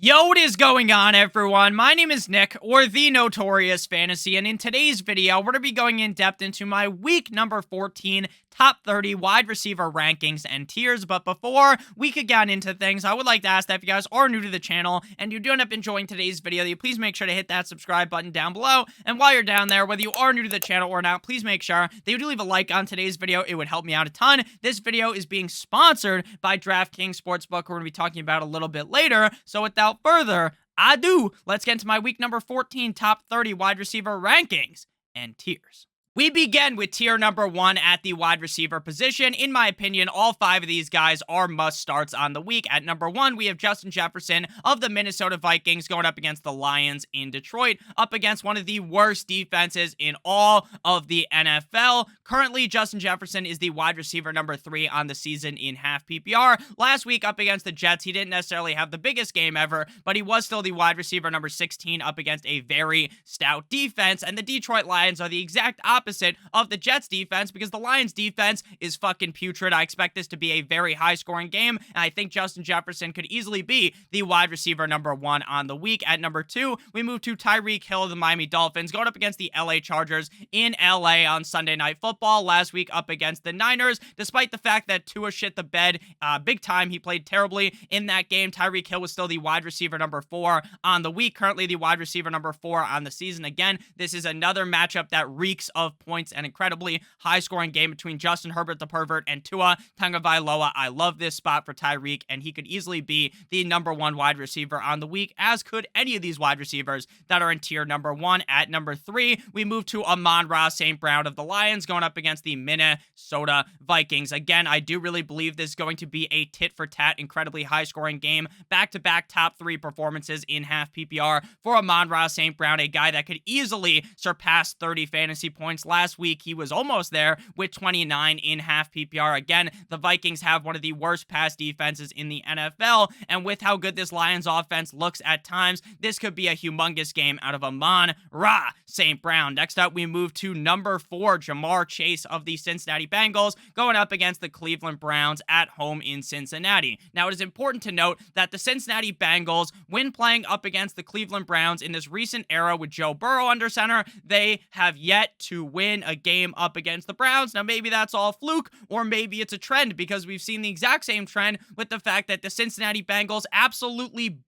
Yo, what is going on, everyone? My name is Nick, or The Notorious Fantasy, and in today's video, we're going to be going in depth into my week number 14 top 30 wide receiver rankings and tiers. But before we could get into things, I would like to ask that if you guys are new to the channel and you do end up enjoying today's video, that you please make sure to hit that subscribe button down below. And while you're down there, whether you are new to the channel or not, please make sure that you do leave a like on today's video. It would help me out a ton. This video is being sponsored by DraftKings Sportsbook, we're going to be talking about a little bit later. So without further ado, let's get into my week number 14 top 30 wide receiver rankings and tiers. We begin with tier number 1 at the wide receiver position. In my opinion, all 5 of these guys are must-starts on the week. At number 1, we have Justin Jefferson of the Minnesota Vikings going up against the Lions in Detroit, up against one of the worst defenses in all of the NFL. Currently, Justin Jefferson is the wide receiver number 3 on the season in half PPR. Last week, up against the Jets, he didn't necessarily have the biggest game ever, but he was still the wide receiver number 16 up against a very stout defense, and the Detroit Lions are the exact opposite of the Jets defense, because the Lions defense is fucking putrid. I expect this to be a very high scoring game, and I think Justin Jefferson could easily be the wide receiver number 1 on the week. At number 2, we move to Tyreek Hill of the Miami Dolphins going up against the LA Chargers in LA on Sunday Night Football. Last week up against the Niners, despite the fact that Tua shit the bed big time, he played terribly in that game. Tyreek Hill was still the wide receiver number 4 on the week, currently the wide receiver number 4 on the season. Again, this is another matchup that reeks of points, an incredibly high-scoring game between Justin Herbert the pervert and Tua Tagovailoa. I love this spot for Tyreek, and he could easily be the number 1 wide receiver on the week, as could any of these wide receivers that are in tier number 1. At number 3, we move to Amon-Ra St. Brown of the Lions going up against the Minnesota Vikings. Again, I do really believe this is going to be a tit-for-tat, incredibly high-scoring game. Back-to-back top 3 performances in half PPR for Amon-Ra St. Brown, a guy that could easily surpass 30 fantasy points. Last week, he was almost there with 29 in half PPR. Again, the Vikings have one of the worst pass defenses in the NFL, and with how good this Lions offense looks at times, this could be a humongous game out of Amon-Ra St. Brown. Next up, we move to number 4, Jamar Chase of the Cincinnati Bengals going up against the Cleveland Browns at home in Cincinnati. Now, it is important to note that the Cincinnati Bengals, when playing up against the Cleveland Browns in this recent era with Joe Burrow under center, they have yet to win a game up against the Browns. Now, maybe that's all fluke, or maybe it's a trend, because we've seen the exact same trend with the fact that the Cincinnati Bengals absolutely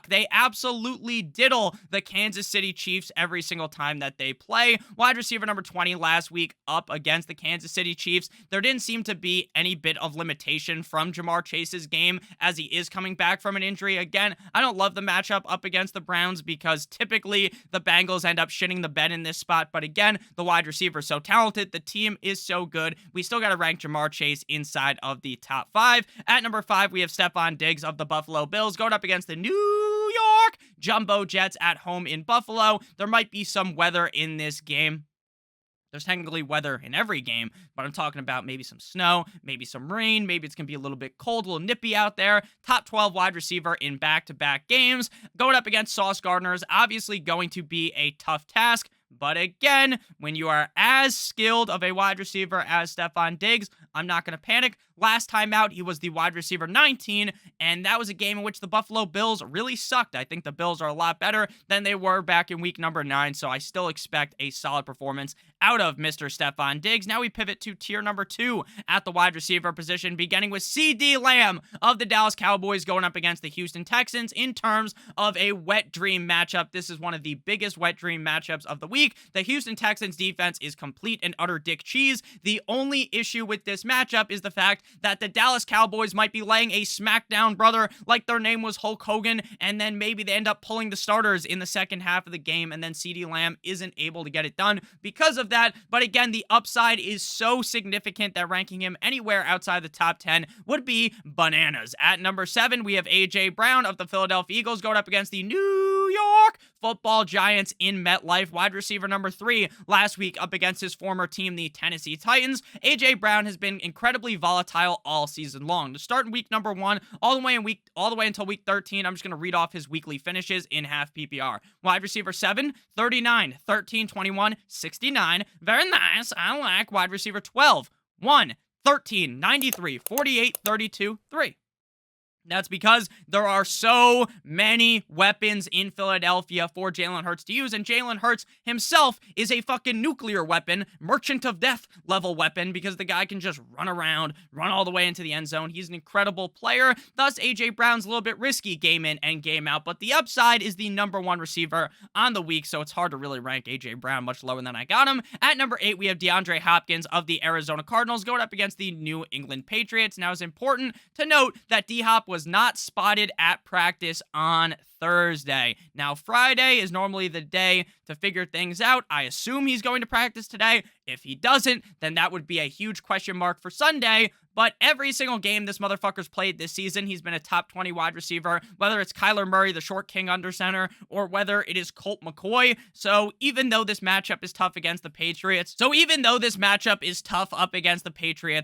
they absolutely diddle the Kansas City Chiefs every single time that they play. Wide receiver number 20 last week up against the Kansas City Chiefs. There didn't seem to be any bit of limitation from Jamar Chase's game, as he is coming back from an injury. Again, I don't love the matchup up against the Browns, because typically the Bengals end up shitting the bed in this spot. But again, the wide receiver is so talented. The team is so good. We still got to rank Jamar Chase inside of the top 5. At number 5, we have Stephon Diggs of the Buffalo Bills going up against the New York Jumbo Jets at home in Buffalo. There might be some weather in this game. There's technically weather in every game, but I'm talking about maybe some snow, maybe some rain, maybe it's going to be a little bit cold, a little nippy out there. Top 12 wide receiver in back-to-back games. Going up against Sauce Gardner is obviously going to be a tough task. But again, when you are as skilled of a wide receiver as Stephon Diggs, I'm not going to panic. Last time out, he was the wide receiver 19, and that was a game in which the Buffalo Bills really sucked. I think the Bills are a lot better than they were back in week number 9, so I still expect a solid performance out of Mr. Stephon Diggs. Now we pivot to tier number 2 at the wide receiver position, beginning with CeeDee Lamb of the Dallas Cowboys going up against the Houston Texans in terms of a wet dream matchup. This is one of the biggest wet dream matchups of the week. The Houston Texans defense is complete and utter dick cheese. The only issue with this matchup is the fact that the Dallas Cowboys might be laying a smackdown brother like their name was Hulk Hogan, and then maybe they end up pulling the starters in the second half of the game, and then CeeDee Lamb isn't able to get it done because of that. But again, the upside is so significant that ranking him anywhere outside the top 10 would be bananas. At number 7, we have A.J. Brown of the Philadelphia Eagles going up against the New York Football Giants in MetLife. Wide receiver number 3 last week up against his former team, the Tennessee Titans. A.J. Brown has been incredibly volatile all season long. To start in week number 1, all the way until week 13, I'm just going to read off his weekly finishes in half PPR. Wide receiver 7, 39, 13, 21, 69. Very nice. I like. Wide receiver 12, 1, 13, 93, 48, 32, 3. That's because there are so many weapons in Philadelphia for Jalen Hurts to use, and Jalen Hurts himself is a fucking nuclear weapon, merchant of death level weapon, because the guy can just run around, run all the way into the end zone. He's an incredible player. Thus, A.J. Brown's a little bit risky game in and game out, but the upside is the number one receiver on the week, so it's hard to really rank A.J. Brown much lower than I got him. At number 8, we have DeAndre Hopkins of the Arizona Cardinals going up against the New England Patriots. Now, it's important to note that D-Hop was not spotted at practice on Thursday. Now, Friday is normally the day to figure things out. I assume he's going to practice today. If he doesn't, then that would be a huge question mark for Sunday. But every single game this motherfucker's played this season, he's been a top 20 wide receiver, whether it's Kyler Murray, the short king under center, or whether it is Colt McCoy. So even though this matchup is tough against the Patriots,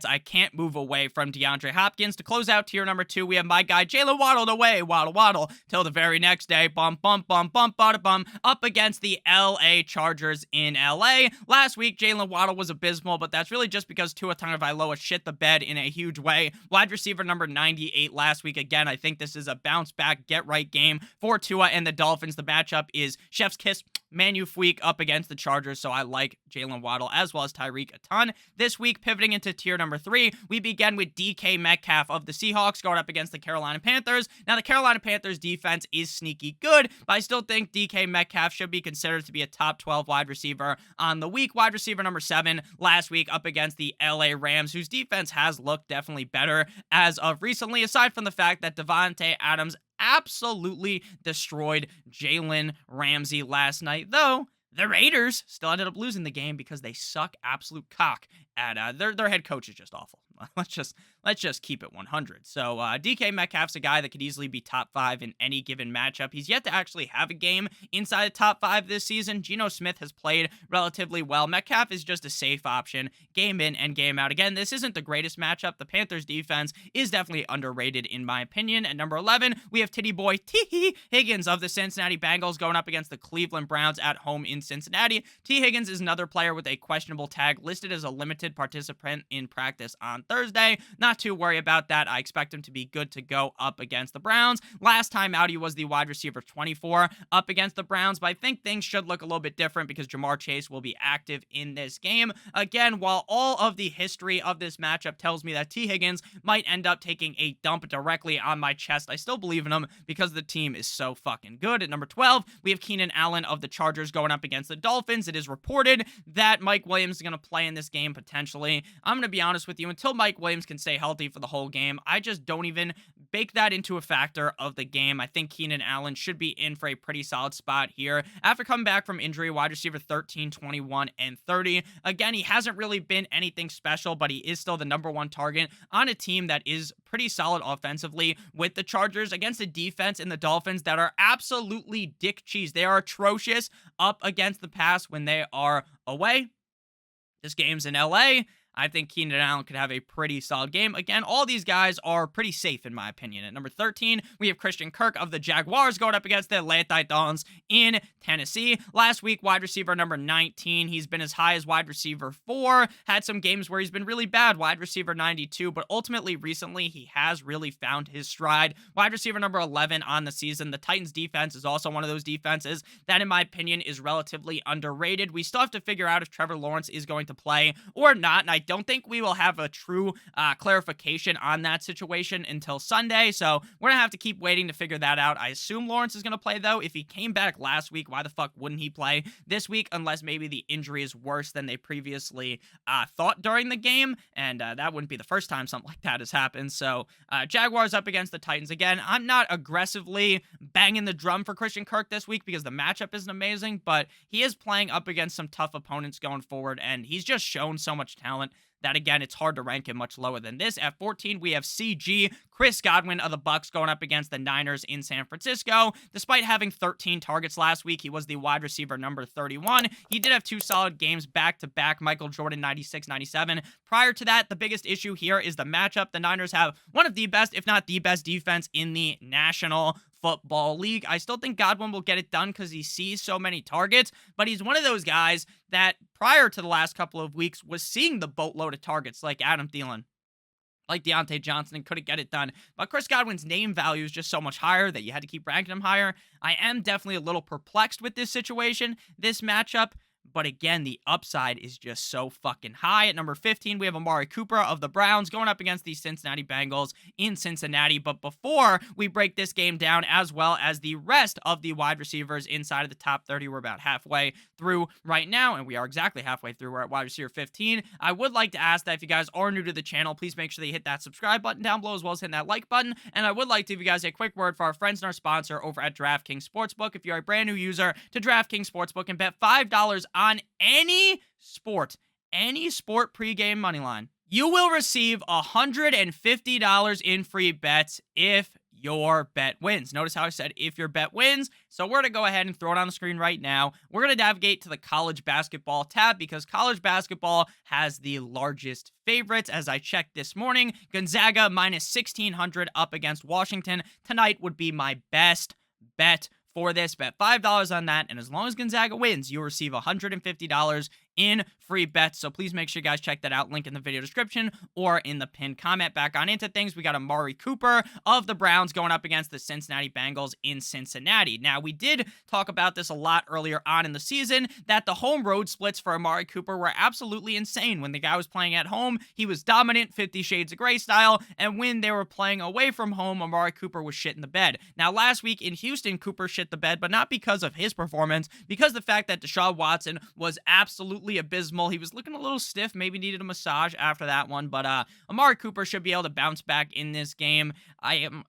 I can't move away from DeAndre Hopkins. To close out tier number 2, we have my guy Jalen Waddle away, waddle, till the very next day, bump, bada bum, up against the LA Chargers in LA. Last week, Jalen Waddle was abysmal, but that's really just because Tua Tagovailoa shit the bed in a huge way. Wide receiver number 98 last week. Again, I think this is a bounce back, get right game for Tua and the Dolphins. The matchup is Chef's Kiss Magnifique up against the Chargers, so I like Jalen Waddle as well as Tyreek a ton. This week, pivoting into tier number 3, we begin with DK Metcalf of the Seahawks going up against the Carolina Panthers. Now, the Carolina Panthers defense is sneaky good, but I still think DK Metcalf should be considered to be a top 12 wide receiver on the week. Wide receiver number 7 last week up against the LA Rams, whose defense has looked definitely better as of recently, aside from the fact that Devontae Adams absolutely destroyed Jalen Ramsey last night, though the Raiders still ended up losing the game because they suck absolute cock at their head coach is just awful. Let's just keep it 100. So DK Metcalf's a guy that could easily be top 5 in any given matchup. He's yet to actually have a game inside the top 5 this season. Geno Smith has played relatively well. Metcalf is just a safe option, game in and game out. Again, this isn't the greatest matchup. The Panthers defense is definitely underrated in my opinion. At number 11, we have Titty Boy T. Higgins of the Cincinnati Bengals going up against the Cleveland Browns at home in Cincinnati. T. Higgins is another player with a questionable tag, listed as a limited participant in practice on Thursday. Not too worried about that. I expect him to be good to go up against the Browns. Last time out, he was the wide receiver 24 up against the Browns, but I think things should look a little bit different because Jamar Chase will be active in this game. Again, while all of the history of this matchup tells me that T. Higgins might end up taking a dump directly on my chest, I still believe in him because the team is so fucking good. At number 12, we have Keenan Allen of the Chargers going up against the Dolphins. It is reported that Mike Williams is going to play in this game potentially. I'm going to be honest with you, until Mike Williams can stay healthy for the whole game, I just don't even bake that into a factor of the game. I think Keenan Allen should be in for a pretty solid spot here. After coming back from injury, wide receiver 13, 21, and 30. Again, he hasn't really been anything special, but he is still the number 1 target on a team that is pretty solid offensively with the Chargers against a defense in the Dolphins that are absolutely dick cheese. They are atrocious up against the pass when they are away. This game's in LA. I think Keenan Allen could have a pretty solid game. Again, all these guys are pretty safe in my opinion. At number 13, we have Christian Kirk of the Jaguars going up against the Atlanta Titans in Tennessee. Last week, wide receiver number 19. He's been as high as wide receiver 4. Had some games where he's been really bad, wide receiver 92, but ultimately recently he has really found his stride. Wide receiver number 11 on the season. The Titans defense is also one of those defenses that in my opinion is relatively underrated. We still have to figure out if Trevor Lawrence is going to play or not, and I don't think we will have a true clarification on that situation until Sunday, so we're going to have to keep waiting to figure that out. I assume Lawrence is going to play, though. If he came back last week, why the fuck wouldn't he play this week unless maybe the injury is worse than they previously thought during the game, and that wouldn't be the first time something like that has happened. So Jaguars up against the Titans. Again, I'm not aggressively banging the drum for Christian Kirk this week because the matchup isn't amazing, but he is playing up against some tough opponents going forward, and he's just shown so much talent that, again, it's hard to rank him much lower than this. At 14, we have CG, Chris Godwin of the Bucs going up against the Niners in San Francisco. Despite having 13 targets last week, he was the wide receiver number 31. He did have 2 solid games back-to-back, Michael Jordan 96, 97. Prior to that, the biggest issue here is the matchup. The Niners have one of the best, if not the best, defense in the National Football League. I still think Godwin will get it done because he sees so many targets, but he's one of those guys that prior to the last couple of weeks was seeing the boatload of targets like Adam Thielen, like Deontay Johnson and couldn't get it done. But Chris Godwin's name value is just so much higher that you had to keep ranking him higher. I am definitely a little perplexed with this situation, this matchup. But again, the upside is just so fucking high. At number 15, we have Amari Cooper of the Browns going up against the Cincinnati Bengals in Cincinnati. But before we break this game down, as well as the rest of the wide receivers inside of the top 30, we're about halfway through right now, and we are exactly halfway through. We're at wide receiver 15. I would like to ask that if you guys are new to the channel, please make sure that you hit that subscribe button down below, as well as hitting that like button. And I would like to give you guys a quick word for our friends and our sponsor over at DraftKings Sportsbook. If you're a brand new user to DraftKings Sportsbook and bet $5 on any sport pregame moneyline, you will receive $150 in free bets if your bet wins. Notice how I said if your bet wins. So we're going to go ahead and throw it on the screen right now. We're going to navigate to the college basketball tab because college basketball has the largest favorites. As I checked this morning, Gonzaga minus 1,600 up against Washington tonight would be my best bet for this. Bet $5 on that, and as long as Gonzaga wins, you'll receive $150 in free bets. So please make sure you guys check that out. Link in the video description or in the pinned comment. Back on into things, we got Amari Cooper of the Browns going up against the Cincinnati Bengals in Cincinnati. Now, we did talk about this a lot earlier on in the season, that the home road splits for Amari Cooper were absolutely insane. When the guy was playing at home, he was dominant, 50 Shades of Grey style, and when they were playing away from home, Amari Cooper was shit in the bed. Now, last week in Houston, Cooper shit the bed, but not because of his performance, because the fact that Deshaun Watson was absolutely abysmal. He was looking a little stiff, maybe needed a massage after that one, but Amari Cooper should be able to bounce back in this game. I am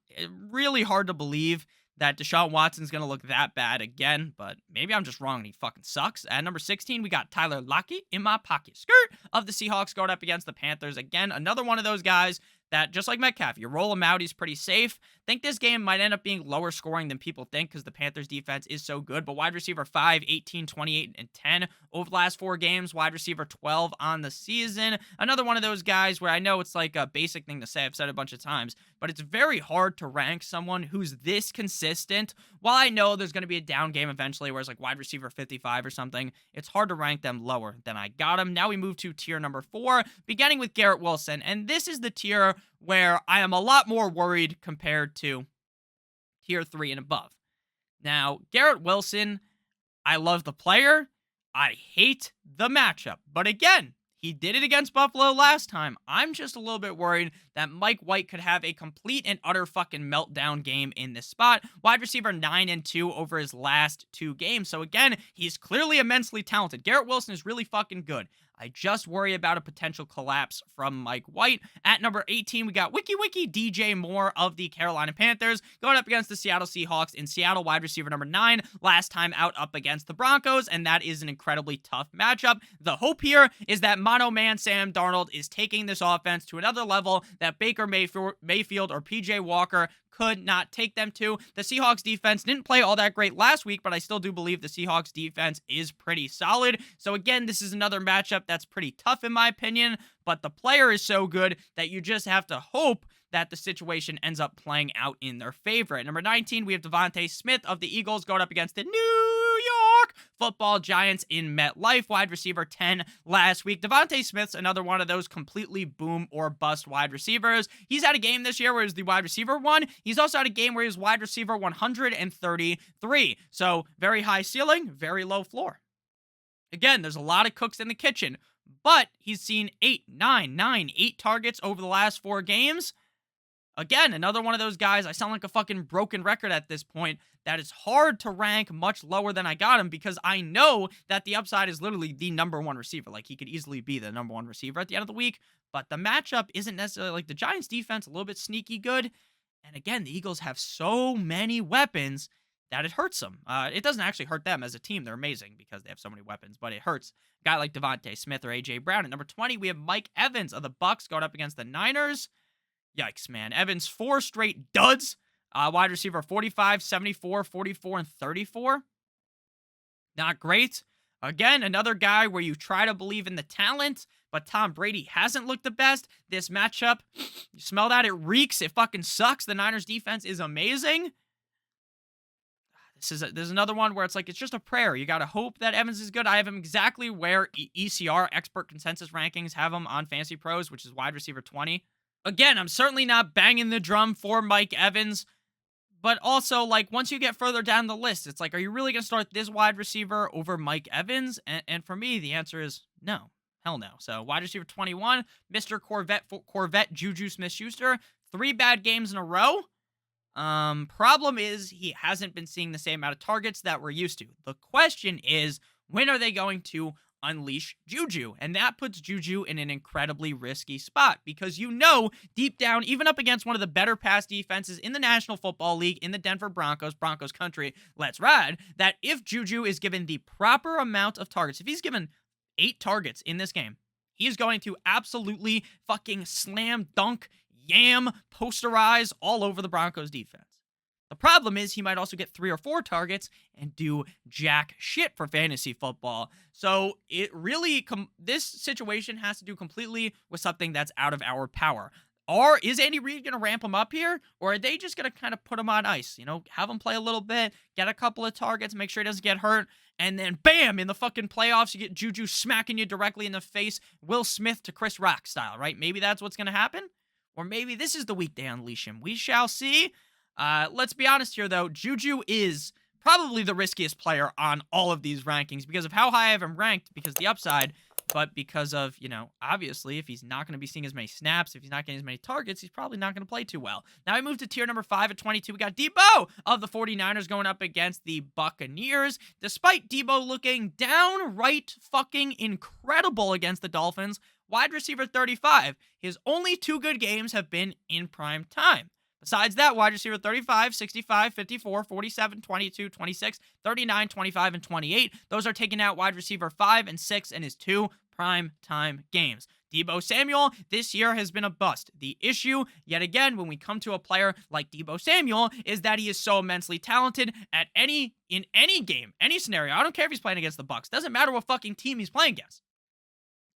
really hard to believe that Deshaun Watson's going to look that bad again, but maybe I'm just wrong and he fucking sucks. At number 16, we got Tyler Lockett in my pocket. Skirt of the Seahawks going up against the Panthers. Again, another one of those guys that, just like Metcalf, you roll him out, he's pretty safe. Think this game might end up being lower scoring than people think because the Panthers defense is so good, but wide receiver 5, 18, 28, and 10 over the last 4 games. Wide receiver 12 on the season. Another one of those guys where I know it's like a basic thing to say, I've said it a bunch of times, but it's very hard to rank someone who's this consistent. While I know there's going to be a down game eventually where it's like wide receiver 55 or something, it's hard to rank them lower than I got them. Now we move to tier number 4, beginning with Garrett Wilson, and this is the tier where I am a lot more worried compared to tier 3 and above. Now, Garrett Wilson, I love the player. I hate the matchup. But again, he did it against Buffalo last time. I'm just a little bit worried that Mike White could have a complete and utter fucking meltdown game in this spot. Wide receiver 9 and 2 over his last 2 games. So again, he's clearly immensely talented. Garrett Wilson is really fucking good. I just worry about a potential collapse from Mike White. At number 18, we got Wiki DJ Moore of the Carolina Panthers going up against the Seattle Seahawks in Seattle. Wide receiver number 9, last time out up against the Broncos, and that is an incredibly tough matchup. The hope here is that mono man Sam Darnold is taking this offense to another level that Baker Mayfield or PJ Walker could not take them to. The Seahawks defense didn't play all that great last week, but I still do believe the Seahawks defense is pretty solid. So again, this is another matchup that's pretty tough in my opinion, but the player is so good that you just have to hope that the situation ends up playing out in their favor. At number 19, we have Devontae Smith of the Eagles going up against the New York Football Giants in MetLife. Wide receiver 10 last week. Devontae Smith's another one of those completely boom or bust wide receivers. He's had a game this year where he was the wide receiver 1. He's also had a game where he was wide receiver 133. So very high ceiling, very low floor. Again, there's a lot of cooks in the kitchen, but he's seen 8 targets over the last 4 games. Again, another one of those guys, I sound like a fucking broken record at this point, that is hard to rank much lower than I got him because I know that the upside is literally the number 1 receiver. Like, he could easily be the number 1 receiver at the end of the week, but the matchup isn't necessarily like the Giants defense, a little bit sneaky good. And again, the Eagles have so many weapons that it hurts them. It doesn't actually hurt them as a team. They're amazing because they have so many weapons, but it hurts a guy like Devontae Smith or A.J. Brown. At number 20, we have Mike Evans of the Bucks going up against the Niners. Yikes, man. Evans, 4 straight duds. Wide receiver 45, 74, 44, and 34. Not great. Again, another guy where you try to believe in the talent, but Tom Brady hasn't looked the best. This matchup, you smell that? It reeks. It fucking sucks. The Niners defense is amazing. This is another one where it's like, it's just a prayer. You got to hope that Evans is good. I have him exactly where ECR, Expert Consensus Rankings, have him on Fantasy Pros, which is wide receiver 20. Again, I'm certainly not banging the drum for Mike Evans, but also, like, once you get further down the list, it's like, are you really going to start this wide receiver over Mike Evans? And for me, the answer is no. Hell no. So, wide receiver 21, Mr. Corvette Juju Smith-Schuster, 3 bad games in a row. Problem is he hasn't been seeing the same amount of targets that we're used to. The question is, when are they going to unleash Juju? And that puts Juju in an incredibly risky spot because deep down, even up against one of the better pass defenses in the National Football League, in the Denver Broncos country, let's ride, that if Juju is given the proper amount of targets, if he's given 8 targets in this game, he is going to absolutely fucking slam dunk posterize all over the Broncos defense. The problem is he might also get 3 or 4 targets and do jack shit for fantasy football. So it really, this situation has to do completely with something that's out of our power. Is Andy Reid going to ramp him up here? Or are they just going to kind of put him on ice? Have him play a little bit, get a couple of targets, make sure he doesn't get hurt, and then bam, in the fucking playoffs, you get Juju smacking you directly in the face, Will Smith to Chris Rock style, right? Maybe that's what's going to happen. Or maybe this is the week they unleash him. We shall see. Let's be honest here, though. Juju is probably the riskiest player on all of these rankings because of how high I have him ranked, because the upside, but because of, obviously, if he's not going to be seeing as many snaps, if he's not getting as many targets, he's probably not going to play too well. Now we move to tier number 5 at 22. We got Debo of the 49ers going up against the Buccaneers. Despite Debo looking downright fucking incredible against the Dolphins, wide receiver 35. His only 2 good games have been in prime time. Besides that, wide receiver 35, 65, 54, 47, 22, 26, 39, 25, and 28. Those are taking out wide receiver 5 and 6 in his 2 prime time games. Deebo Samuel this year has been a bust. The issue, yet again, when we come to a player like Deebo Samuel, is that he is so immensely talented in any game, any scenario. I don't care if he's playing against the Bucs. Doesn't matter what fucking team he's playing against.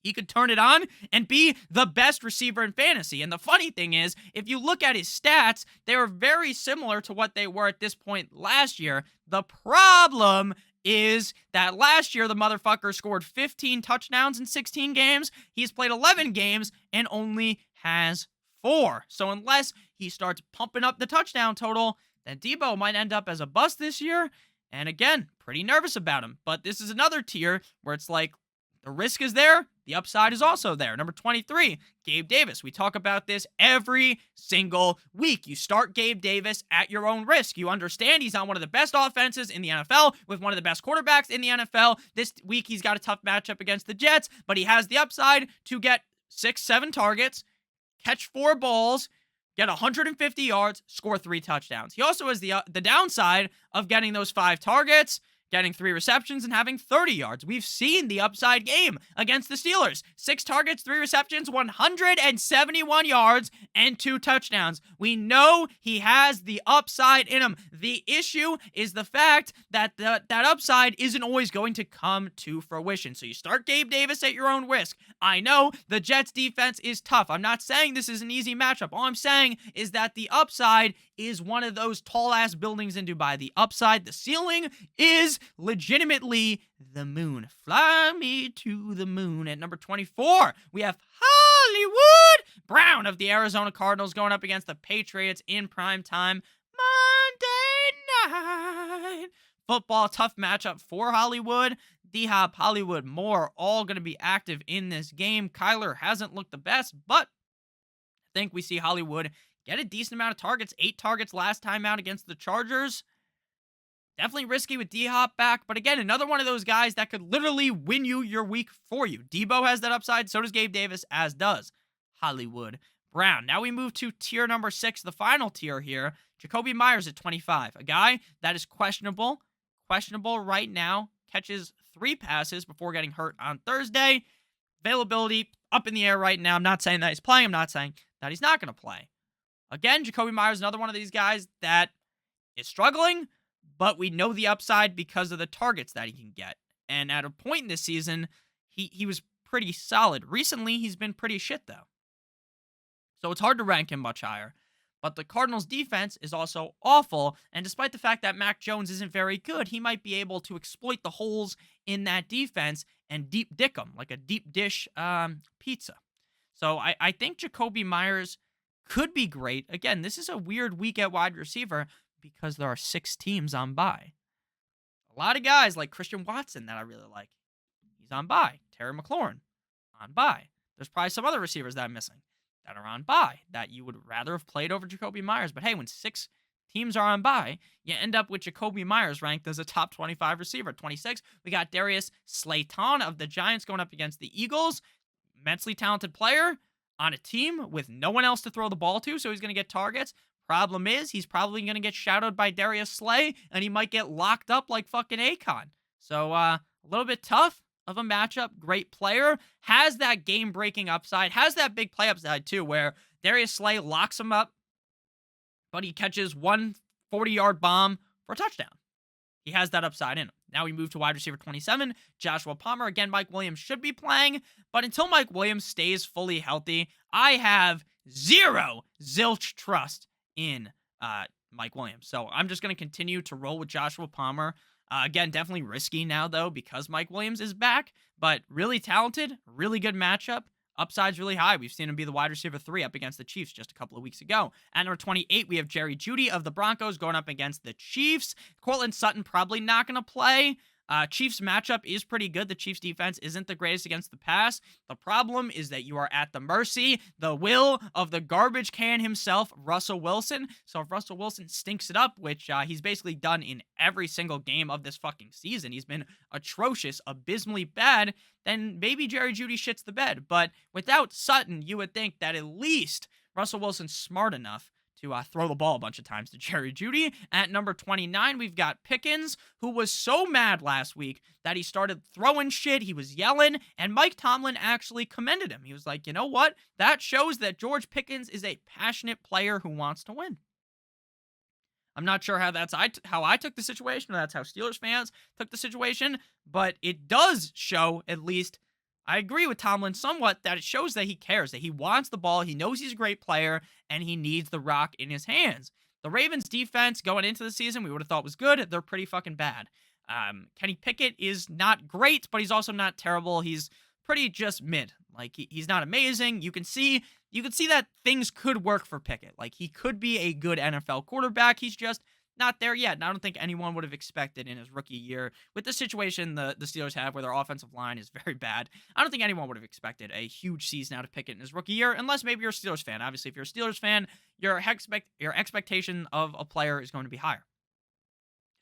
He could turn it on and be the best receiver in fantasy. And the funny thing is, if you look at his stats, they were very similar to what they were at this point last year. The problem is that last year, the motherfucker scored 15 touchdowns in 16 games. He's played 11 games and only has 4. So unless he starts pumping up the touchdown total, then Deebo might end up as a bust this year. And again, pretty nervous about him. But this is another tier where it's like, the risk is there. The upside is also there. Number 23, Gabe Davis. We talk about this every single week. You start Gabe Davis at your own risk. You understand he's on one of the best offenses in the NFL with one of the best quarterbacks in the NFL. This week, he's got a tough matchup against the Jets, but he has the upside to get 6-7 targets, catch 4 balls, get 150 yards, score 3 touchdowns. He also has the downside of getting those 5 targets, getting 3 receptions, and having 30 yards. We've seen the upside game against the Steelers. 6 targets, 3 receptions, 171 yards, and 2 touchdowns. We know he has the upside in him. The issue is the fact that that upside isn't always going to come to fruition. So you start Gabe Davis at your own risk. I know the Jets defense is tough. I'm not saying this is an easy matchup. All I'm saying is that the upside is one of those tall-ass buildings in Dubai. The upside, the ceiling, is legitimately the moon. Fly me to the moon. At number 24, we have Hollywood Brown of the Arizona Cardinals going up against the Patriots in prime time Monday night football. Tough matchup for Hollywood. D-Hop, Hollywood, Moore, all going to be active in this game. Kyler hasn't looked the best, but I think we see Hollywood get a decent amount of targets. 8 targets last time out against the Chargers. Definitely risky with D-Hop back, but again, another one of those guys that could literally win you your week for you. Debo has that upside, so does Gabe Davis, as does Hollywood Brown. Now we move to tier number 6, the final tier here. Jacoby Myers at 25, a guy that is questionable right now, catches 3 passes before getting hurt on Thursday. Availability up in the air right now. I'm not saying that he's playing. I'm not saying that he's not going to play. Again, Jacoby Myers, another one of these guys that is struggling, but we know the upside because of the targets that he can get. And at a point in this season, he was pretty solid. Recently, he's been pretty shit, though. So it's hard to rank him much higher. But the Cardinals' defense is also awful, and despite the fact that Mac Jones isn't very good, he might be able to exploit the holes in that defense and deep dick them, like a deep dish pizza. So I think Jacoby Myers could be great. Again, this is a weird week at wide receiver because there are 6 teams on bye. A lot of guys like Christian Watson that I really like. He's on bye. Terry McLaurin on bye. There's probably some other receivers that I'm missing that are on bye that you would rather have played over Jacoby Myers. But hey, when 6 teams are on bye, you end up with Jacoby Myers ranked as a top 25 receiver. 26, we got Darius Slayton of the Giants going up against the Eagles. Immensely talented player on a team with no one else to throw the ball to, so he's going to get targets. Problem is, he's probably going to get shadowed by Darius Slay, and he might get locked up like fucking Akon. So, a little bit tough of a matchup. Great player. Has that game-breaking upside. Has that big play upside, too, where Darius Slay locks him up, but he catches one 40-yard bomb for a touchdown. He has that upside in him. Now we move to wide receiver 27, Joshua Palmer. Again, Mike Williams should be playing, but until Mike Williams stays fully healthy, I have zilch trust in Mike Williams. So I'm just going to continue to roll with Joshua Palmer. Again, definitely risky now, though, because Mike Williams is back, but really talented, really good matchup. Upside's really high. We've seen him be the wide receiver 3 up against the Chiefs just a couple of weeks ago. At number 28, we have Jerry Jeudy of the Broncos going up against the Chiefs. Courtland Sutton probably not going to play. Chiefs matchup is pretty good. The Chiefs defense isn't the greatest against the pass. The problem is that you are at the mercy, the will of the garbage can himself, Russell Wilson. So if Russell Wilson stinks it up, which he's basically done in every single game of this fucking season, he's been atrocious, abysmally bad, then maybe Jerry Jeudy shits the bed. But without Sutton, you would think that at least Russell Wilson's smart enough to throw the ball a bunch of times to Jerry Jeudy. At number 29, we've got Pickens, who was so mad last week that he started throwing shit. He was yelling, and Mike Tomlin actually commended him. He was like, you know what? That shows that George Pickens is a passionate player who wants to win. I'm not sure how that's how I took the situation, or that's how Steelers fans took the situation, but it does show, at least, I agree with Tomlin somewhat, that it shows that he cares, that he wants the ball, he knows he's a great player, and he needs the rock in his hands. The Ravens defense going into the season, we would have thought was good. They're pretty fucking bad. Kenny Pickett is not great, but he's also not terrible. He's pretty just mid. Like, he's not amazing. You can see that things could work for Pickett. Like, he could be a good NFL quarterback. He's just not there yet. And I don't think anyone would have expected in his rookie year, with the situation the Steelers have where their offensive line is very bad, I don't think anyone would have expected a huge season out of Pickett in his rookie year, unless maybe you're a Steelers fan. Obviously, if you're a Steelers fan, your expectation of a player is going to be higher.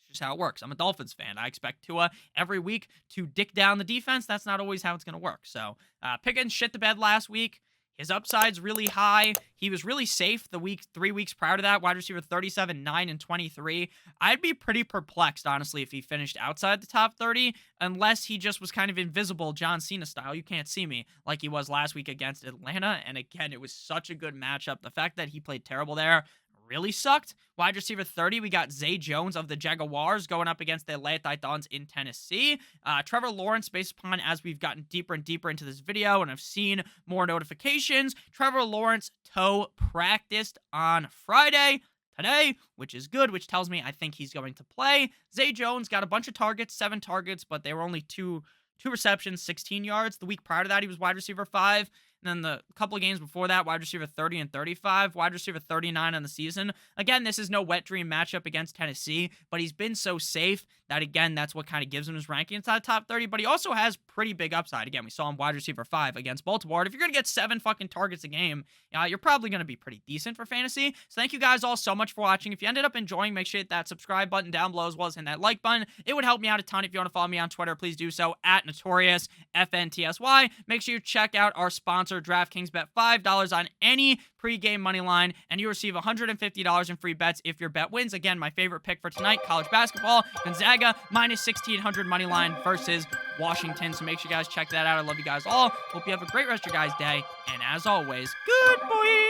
It's just how it works. I'm a Dolphins fan. I expect Tua every week to dick down the defense. That's not always how it's going to work. So Pickens shit the bed last week. His upside's really high. He was really safe the 3 weeks prior to that. Wide receiver 37, 9, and 23. I'd be pretty perplexed, honestly, if he finished outside the top 30, unless he just was kind of invisible, John Cena style. You can't see me, like he was last week against Atlanta. And again, it was such a good matchup. The fact that he played terrible there really sucked. Wide receiver 30, we got Zay Jones of the Jaguars going up against the Atlanta Titans in Tennessee. Trevor Lawrence, based upon as we've gotten deeper and deeper into this video and I've seen more notifications, Trevor Lawrence toe practiced on Friday, today, which is good, which tells me I think he's going to play. Zay Jones got a bunch of targets, 7 targets, but they were only two receptions, 16 yards. The week prior to that, he was wide receiver 5. And then the couple of games before that, wide receiver 30 and 35, wide receiver 39 on the season. Again, this is no wet dream matchup against Tennessee, but he's been so safe that, again, that's what kind of gives him his ranking inside the top 30. But he also has pretty big upside. Again, we saw him wide receiver 5 against Baltimore. And if you're going to get 7 fucking targets a game, you're probably going to be pretty decent for fantasy. So thank you guys all so much for watching. If you ended up enjoying, make sure you hit that subscribe button down below, as well as hit that like button. It would help me out a ton. If you want to follow me on Twitter, please do so at NotoriousFNTSY. Make sure you check out our sponsor, DraftKings. Bet $5 on any pregame money line, and you receive $150 in free bets if your bet wins. Again, my favorite pick for tonight, college basketball, Gonzaga minus 1,600 money line versus Washington. So make sure you guys check that out. I love you guys all. Hope you have a great rest of your guys' day, and as always, good boy.